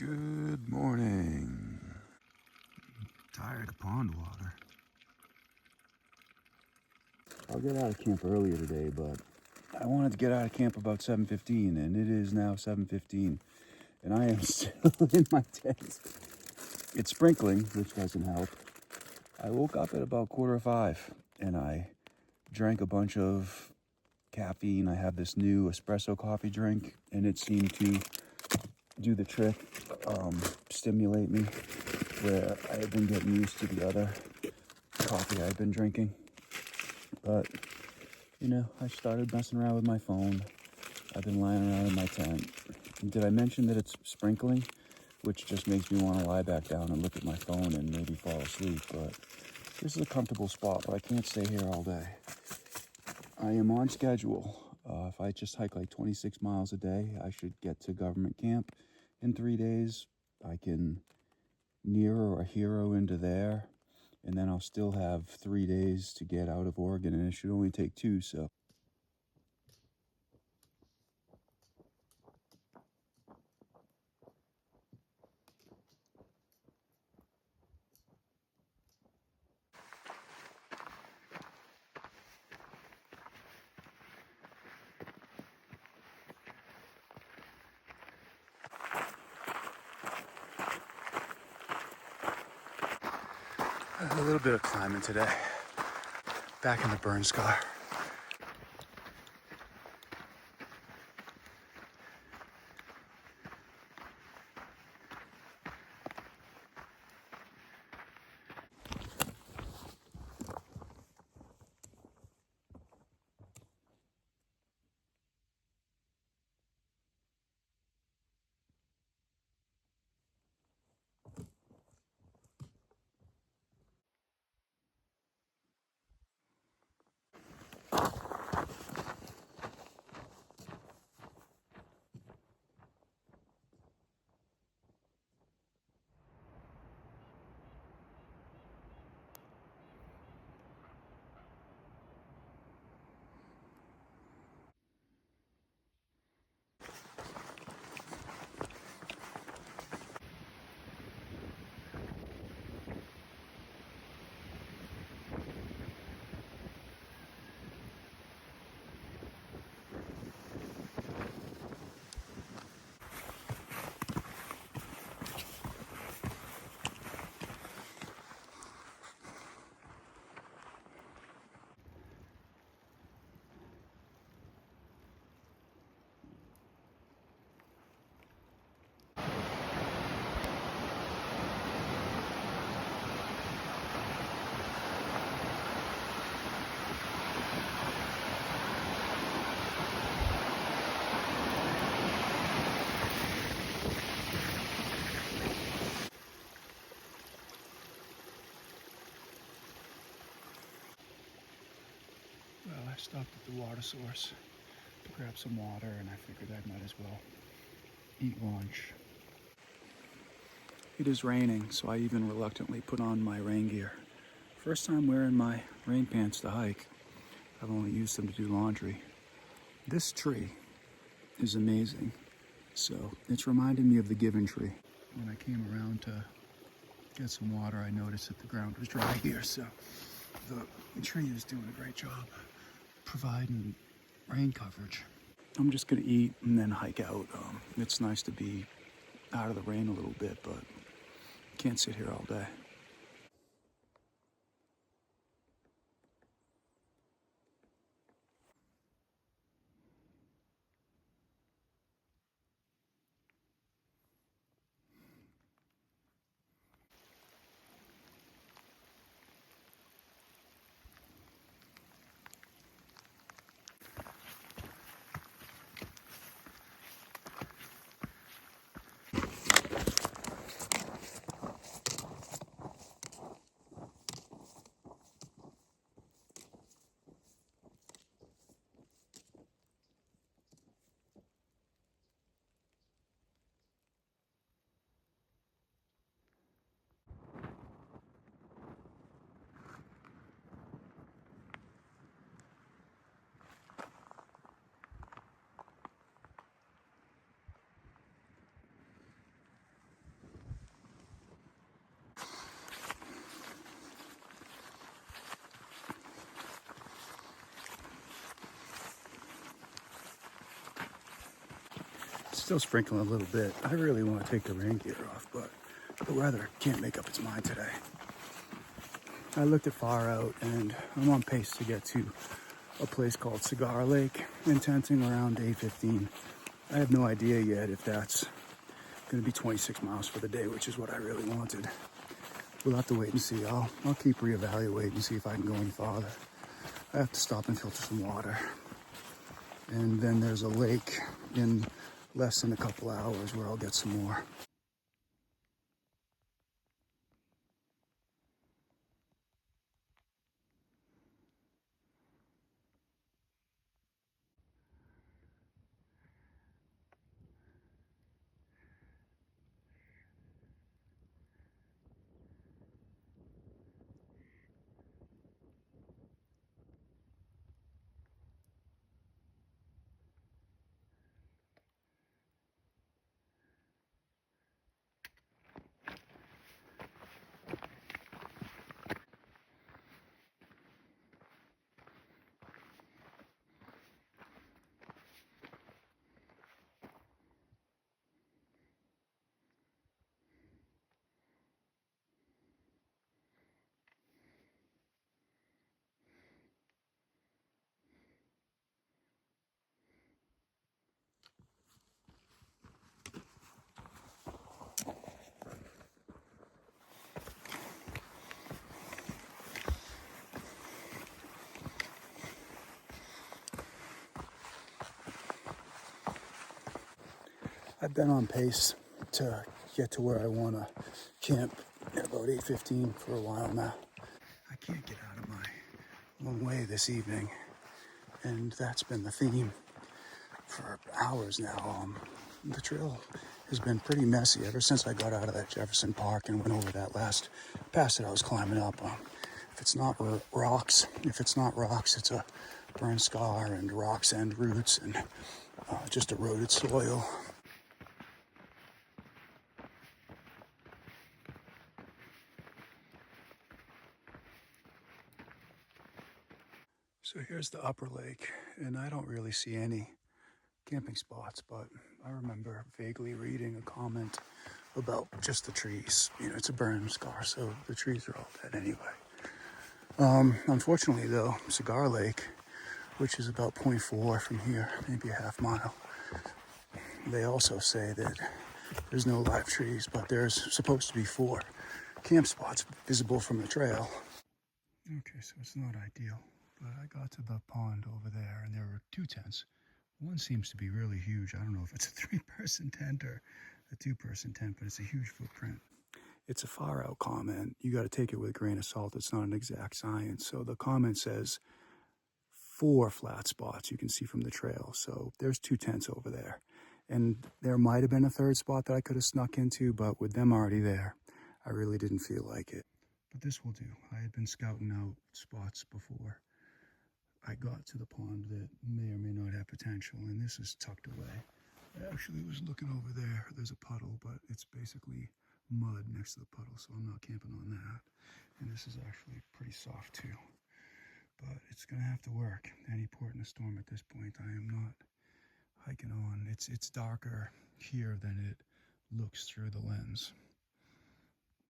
Good morning. Tired of pond water. I'll get out of camp earlier today, but I wanted to get out of camp about 7:15, and it is now 7:15, and I am still in my tent. It's sprinkling, which doesn't help. I woke up at about 4:45, and I drank a bunch of caffeine. I have this new espresso coffee drink, and it seemed to do the trick, stimulate me, where I had been getting used to the other coffee I've been drinking. But, you know, I started messing around with my phone. I've been lying around in my tent. And did I mention that it's sprinkling? Which just makes me want to lie back down and look at my phone and maybe fall asleep. But this is a comfortable spot, but I can't stay here all day. I am on schedule. If I just hike like 26 miles a day, I should get to government camp in 3 days. I can near or hero into there, and then I'll still have 3 days to get out of Oregon, and it should only take 2, so. A little bit of climbing today. Back in the burn scar. Well, I stopped at the water source to grab some water, and I figured I might as well eat lunch. It is raining, so I even reluctantly put on my rain gear. First time wearing my rain pants to hike. I've only used them to do laundry. This tree is amazing. So it's reminding me of the Given tree. When I came around to get some water, I noticed that the ground was dry here, so the tree is doing a great job providing rain coverage. I'm just gonna eat and then hike out. It's nice to be out of the rain a little bit, but can't sit here all day. Still sprinkling a little bit. I really want to take the rain gear off, but the weather can't make up its mind today. I looked at far out and I'm on pace to get to a place called Cigar Lake in tenting around day 15. I have no idea yet if that's going to be 26 miles for the day, which is what I really wanted. We'll have to wait and see. I'll keep reevaluating and see if I can go any farther. I have to stop and filter some water. And then there's a lake in less than a couple hours where I'll get some more. I've been on pace to get to where I want to camp at about 8:15 for a while now. I can't get out of my own way this evening, and that's been the theme for hours now. The trail has been pretty messy ever since I got out of that Jefferson Park and went over that last pass that I was climbing up. If it's not rocks, it's a burn scar and rocks and roots and just eroded soil. So here's the upper lake, and I don't really see any camping spots, but I remember vaguely reading a comment about just the trees. You know, it's a burn scar, so the trees are all dead anyway. Unfortunately, though, Cigar Lake, which is about 0.4 from here, maybe a half mile, they also say that there's no live trees, but there's supposed to be 4 camp spots visible from the trail. Okay, so it's not ideal, but I got to the pond over there, and there were 2 tents. One seems to be really huge. I don't know if it's a 3-person tent or a 2-person tent, but it's a huge footprint. It's a far out comment. You got to take it with a grain of salt. It's not an exact science. So the comment says 4 flat spots you can see from the trail. So there's 2 tents over there. And there might have been a 3rd spot that I could have snuck into, but with them already there, I really didn't feel like it. But this will do. I had been scouting out spots before I got to the pond that may or may not have potential, and this is tucked away. I actually was looking over there. There's a puddle, but it's basically mud next to the puddle, so I'm not camping on that. And this is actually pretty soft too. But it's gonna have to work. Any port in a storm at this point. I am not hiking on. It's darker here than it looks through the lens.